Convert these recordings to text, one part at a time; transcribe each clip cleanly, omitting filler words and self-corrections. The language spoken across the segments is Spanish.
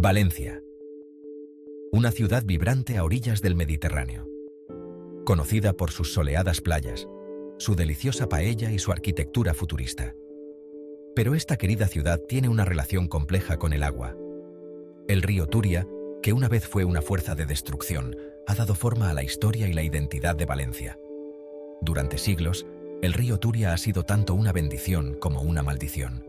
Valencia. Una ciudad vibrante a orillas del Mediterráneo. Conocida por sus soleadas playas, su deliciosa paella y su arquitectura futurista. Pero esta querida ciudad tiene una relación compleja con el agua. El río Turia, que una vez fue una fuerza de destrucción, ha dado forma a la historia y la identidad de Valencia. Durante siglos, el río Turia ha sido tanto una bendición como una maldición.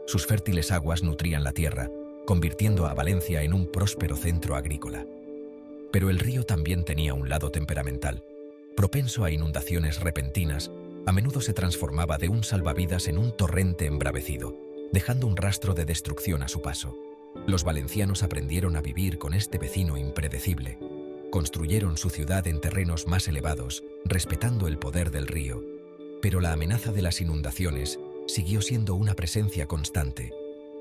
Sus fértiles aguas nutrían la tierra, convirtiendo a Valencia en un próspero centro agrícola. Pero el río también tenía un lado temperamental. Propenso a inundaciones repentinas, a menudo se transformaba de un salvavidas en un torrente embravecido, dejando un rastro de destrucción a su paso. Los valencianos aprendieron a vivir con este vecino impredecible. Construyeron su ciudad en terrenos más elevados, respetando el poder del río. Pero la amenaza de las inundaciones siguió siendo una presencia constante,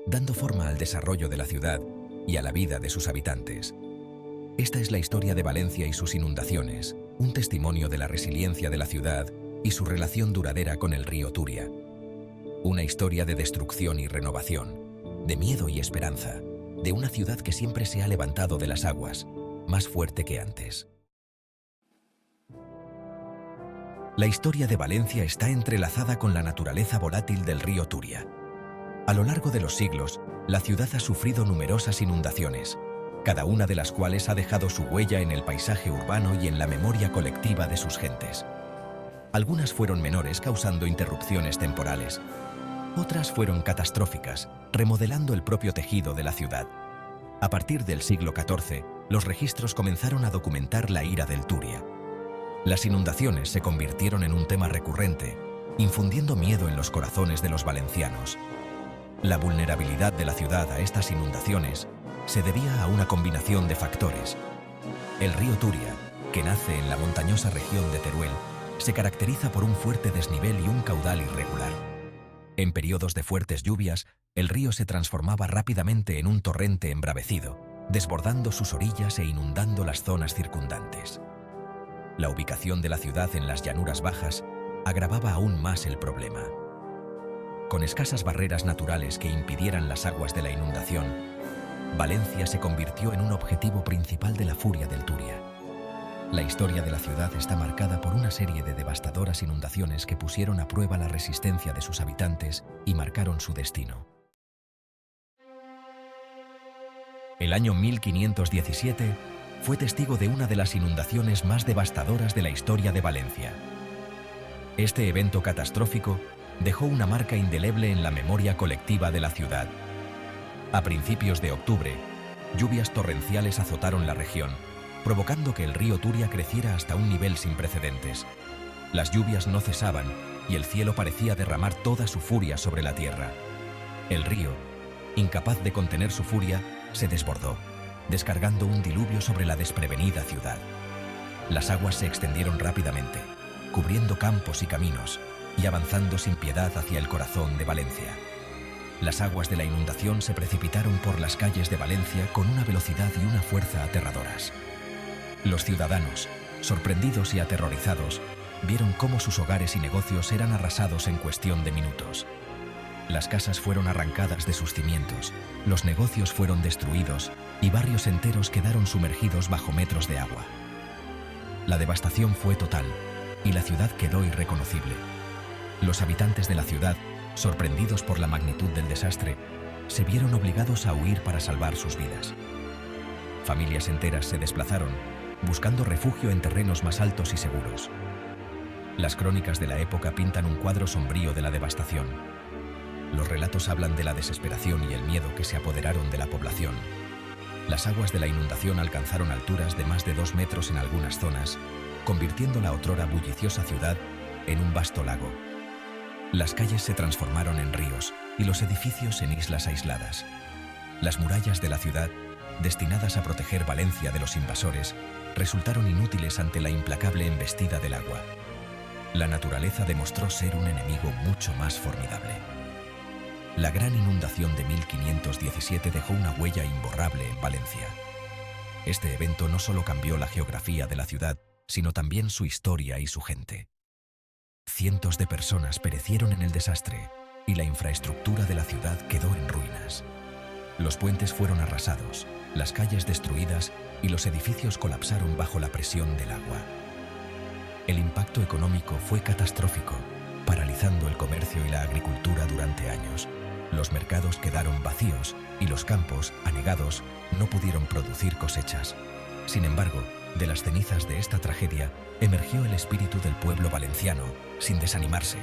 dando forma al desarrollo de la ciudad y a la vida de sus habitantes. Esta es la historia de Valencia y sus inundaciones, un testimonio de la resiliencia de la ciudad y su relación duradera con el río Turia. Una historia de destrucción y renovación, de miedo y esperanza, de una ciudad que siempre se ha levantado de las aguas, más fuerte que antes. La historia de Valencia está entrelazada con la naturaleza volátil del río Turia. A lo largo de los siglos, la ciudad ha sufrido numerosas inundaciones, cada una de las cuales ha dejado su huella en el paisaje urbano y en la memoria colectiva de sus gentes. Algunas fueron menores, causando interrupciones temporales. Otras fueron catastróficas, remodelando el propio tejido de la ciudad. A partir del siglo XIV, los registros comenzaron a documentar la ira del Turia. Las inundaciones se convirtieron en un tema recurrente, infundiendo miedo en los corazones de los valencianos. La vulnerabilidad de la ciudad a estas inundaciones se debía a una combinación de factores. El río Turia, que nace en la montañosa región de Teruel, se caracteriza por un fuerte desnivel y un caudal irregular. En periodos de fuertes lluvias, el río se transformaba rápidamente en un torrente embravecido, desbordando sus orillas e inundando las zonas circundantes. La ubicación de la ciudad en las llanuras bajas agravaba aún más el problema. Con escasas barreras naturales que impidieran las aguas de la inundación, Valencia se convirtió en un objetivo principal de la furia del Turia. La historia de la ciudad está marcada por una serie de devastadoras inundaciones que pusieron a prueba la resistencia de sus habitantes y marcaron su destino. El año 1517 fue testigo de una de las inundaciones más devastadoras de la historia de Valencia. Este evento catastrófico dejó una marca indeleble en la memoria colectiva de la ciudad. A principios de octubre, lluvias torrenciales azotaron la región, provocando que el río Turia creciera hasta un nivel sin precedentes. Las lluvias no cesaban y el cielo parecía derramar toda su furia sobre la tierra. El río, incapaz de contener su furia, se desbordó, descargando un diluvio sobre la desprevenida ciudad. Las aguas se extendieron rápidamente, cubriendo campos y caminos, y avanzando sin piedad hacia el corazón de Valencia. Las aguas de la inundación se precipitaron por las calles de Valencia con una velocidad y una fuerza aterradoras. Los ciudadanos, sorprendidos y aterrorizados, vieron cómo sus hogares y negocios eran arrasados en cuestión de minutos. Las casas fueron arrancadas de sus cimientos, los negocios fueron destruidos y barrios enteros quedaron sumergidos bajo metros de agua. La devastación fue total y la ciudad quedó irreconocible. Los habitantes de la ciudad, sorprendidos por la magnitud del desastre, se vieron obligados a huir para salvar sus vidas. Familias enteras se desplazaron, buscando refugio en terrenos más altos y seguros. Las crónicas de la época pintan un cuadro sombrío de la devastación. Los relatos hablan de la desesperación y el miedo que se apoderaron de la población. Las aguas de la inundación alcanzaron alturas de más de 2 metros en algunas zonas, convirtiendo la otrora bulliciosa ciudad en un vasto lago. Las calles se transformaron en ríos y los edificios en islas aisladas. Las murallas de la ciudad, destinadas a proteger Valencia de los invasores, resultaron inútiles ante la implacable embestida del agua. La naturaleza demostró ser un enemigo mucho más formidable. La gran inundación de 1517 dejó una huella imborrable en Valencia. Este evento no solo cambió la geografía de la ciudad, sino también su historia y su gente. Cientos de personas perecieron en el desastre y la infraestructura de la ciudad quedó en ruinas. Los puentes fueron arrasados, las calles destruidas y los edificios colapsaron bajo la presión del agua. El impacto económico fue catastrófico, paralizando el comercio y la agricultura durante años. Los mercados quedaron vacíos y los campos, anegados, no pudieron producir cosechas. Sin embargo, de las cenizas de esta tragedia emergió el espíritu del pueblo valenciano, sin desanimarse.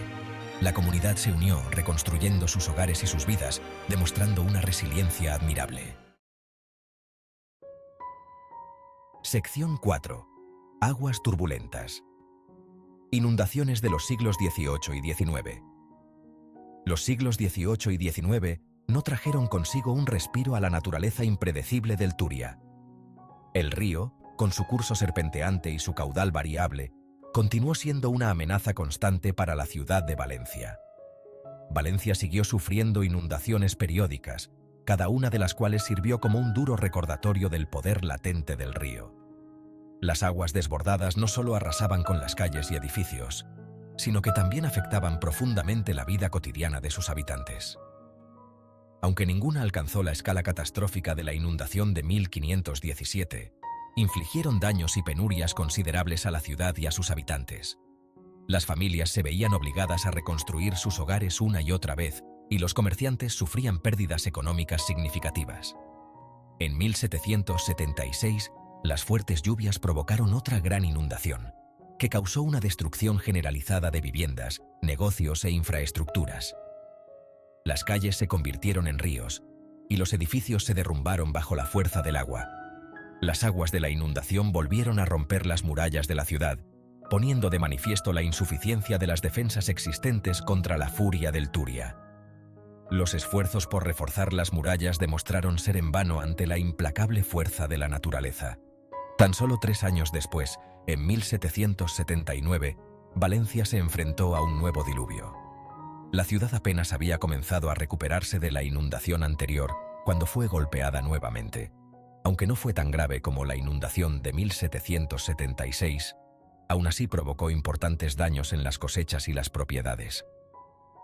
La comunidad se unió, reconstruyendo sus hogares y sus vidas, demostrando una resiliencia admirable. Sección 4. Aguas turbulentas. Inundaciones de los siglos XVIII y XIX. Los siglos XVIII y XIX no trajeron consigo un respiro a la naturaleza impredecible del Turia. El río, con su curso serpenteante y su caudal variable, continuó siendo una amenaza constante para la ciudad de Valencia. Valencia siguió sufriendo inundaciones periódicas, cada una de las cuales sirvió como un duro recordatorio del poder latente del río. Las aguas desbordadas no solo arrasaban con las calles y edificios, sino que también afectaban profundamente la vida cotidiana de sus habitantes. Aunque ninguna alcanzó la escala catastrófica de la inundación de 1517, infligieron daños y penurias considerables a la ciudad y a sus habitantes. Las familias se veían obligadas a reconstruir sus hogares una y otra vez, y los comerciantes sufrían pérdidas económicas significativas. En 1776, las fuertes lluvias provocaron otra gran inundación, que causó una destrucción generalizada de viviendas, negocios e infraestructuras. Las calles se convirtieron en ríos, y los edificios se derrumbaron bajo la fuerza del agua. Las aguas de la inundación volvieron a romper las murallas de la ciudad, poniendo de manifiesto la insuficiencia de las defensas existentes contra la furia del Turia. Los esfuerzos por reforzar las murallas demostraron ser en vano ante la implacable fuerza de la naturaleza. Tan solo 3 años después, en 1779, Valencia se enfrentó a un nuevo diluvio. La ciudad apenas había comenzado a recuperarse de la inundación anterior cuando fue golpeada nuevamente. Aunque no fue tan grave como la inundación de 1776, aún así provocó importantes daños en las cosechas y las propiedades.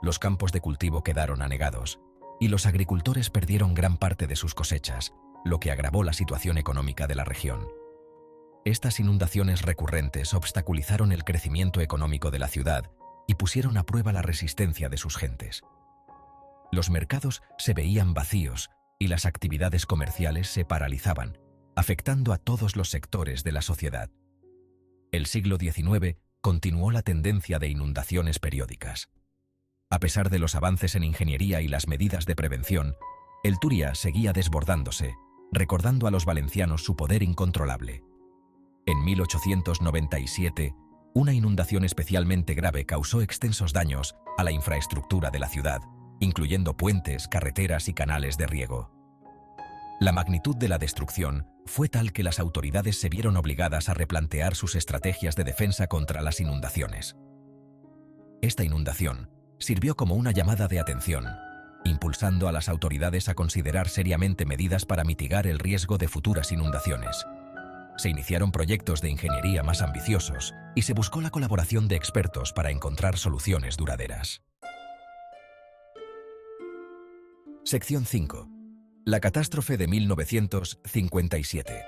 Los campos de cultivo quedaron anegados, y los agricultores perdieron gran parte de sus cosechas, lo que agravó la situación económica de la región. Estas inundaciones recurrentes obstaculizaron el crecimiento económico de la ciudad y pusieron a prueba la resistencia de sus gentes. Los mercados se veían vacíos y las actividades comerciales se paralizaban, afectando a todos los sectores de la sociedad. El siglo XIX continuó la tendencia de inundaciones periódicas. A pesar de los avances en ingeniería y las medidas de prevención, el Turia seguía desbordándose, recordando a los valencianos su poder incontrolable. En 1897, una inundación especialmente grave causó extensos daños a la infraestructura de la ciudad, incluyendo puentes, carreteras y canales de riego. La magnitud de la destrucción fue tal que las autoridades se vieron obligadas a replantear sus estrategias de defensa contra las inundaciones. Esta inundación sirvió como una llamada de atención, impulsando a las autoridades a considerar seriamente medidas para mitigar el riesgo de futuras inundaciones. Se iniciaron proyectos de ingeniería más ambiciosos y se buscó la colaboración de expertos para encontrar soluciones duraderas. Sección 5. La catástrofe de 1957.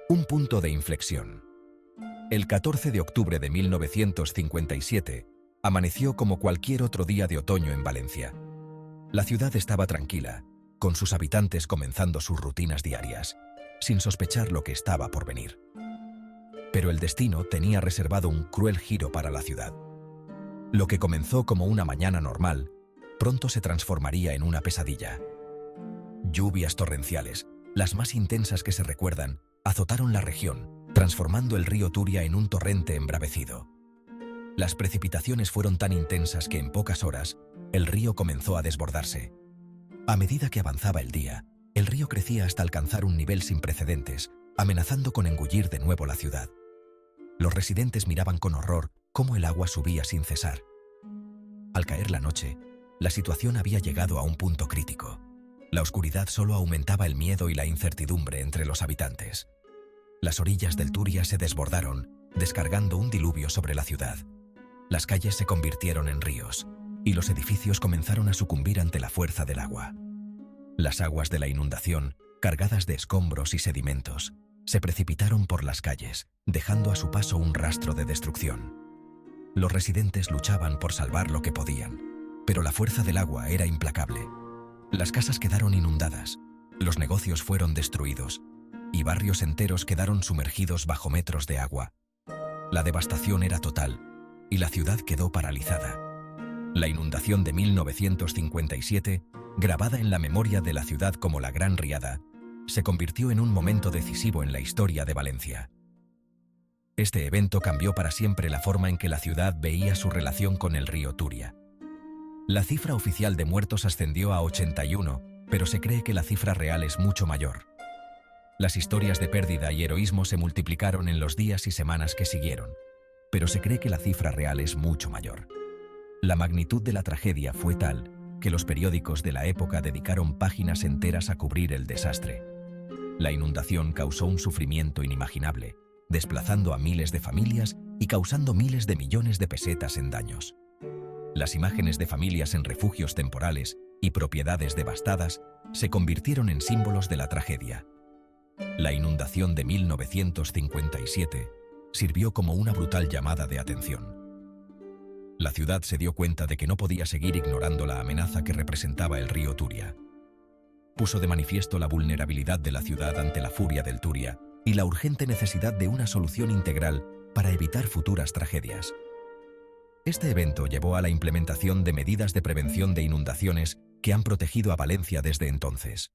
Un punto de inflexión. El 14 de octubre de 1957 amaneció como cualquier otro día de otoño en Valencia. La ciudad estaba tranquila, con sus habitantes comenzando sus rutinas diarias, sin sospechar lo que estaba por venir. Pero el destino tenía reservado un cruel giro para la ciudad. Lo que comenzó como una mañana normal, pronto se transformaría en una pesadilla. Lluvias torrenciales, las más intensas que se recuerdan, azotaron la región, transformando el río Turia en un torrente embravecido. Las precipitaciones fueron tan intensas que en pocas horas, el río comenzó a desbordarse. A medida que avanzaba el día, el río crecía hasta alcanzar un nivel sin precedentes, amenazando con engullir de nuevo la ciudad. Los residentes miraban con horror cómo el agua subía sin cesar. Al caer la noche, la situación había llegado a un punto crítico. La oscuridad solo aumentaba el miedo y la incertidumbre entre los habitantes. Las orillas del Turia se desbordaron, descargando un diluvio sobre la ciudad. Las calles se convirtieron en ríos, y los edificios comenzaron a sucumbir ante la fuerza del agua. Las aguas de la inundación, cargadas de escombros y sedimentos, se precipitaron por las calles, dejando a su paso un rastro de destrucción. Los residentes luchaban por salvar lo que podían, pero la fuerza del agua era implacable. Las casas quedaron inundadas, los negocios fueron destruidos y barrios enteros quedaron sumergidos bajo metros de agua. La devastación era total y la ciudad quedó paralizada. La inundación de 1957, grabada en la memoria de la ciudad como la Gran Riada, se convirtió en un momento decisivo en la historia de Valencia. Este evento cambió para siempre la forma en que la ciudad veía su relación con el río Túria. La cifra oficial de muertos ascendió a 81, pero se cree que la cifra real es mucho mayor. Las historias de pérdida y heroísmo se multiplicaron en los días y semanas que siguieron, pero se cree que la cifra real es mucho mayor. La magnitud de la tragedia fue tal que los periódicos de la época dedicaron páginas enteras a cubrir el desastre. La inundación causó un sufrimiento inimaginable, desplazando a miles de familias y causando miles de millones de pesetas en daños. Las imágenes de familias en refugios temporales y propiedades devastadas se convirtieron en símbolos de la tragedia. La inundación de 1957 sirvió como una brutal llamada de atención. La ciudad se dio cuenta de que no podía seguir ignorando la amenaza que representaba el río Túria. Puso de manifiesto la vulnerabilidad de la ciudad ante la furia del Túria y la urgente necesidad de una solución integral para evitar futuras tragedias. Este evento llevó a la implementación de medidas de prevención de inundaciones que han protegido a Valencia desde entonces.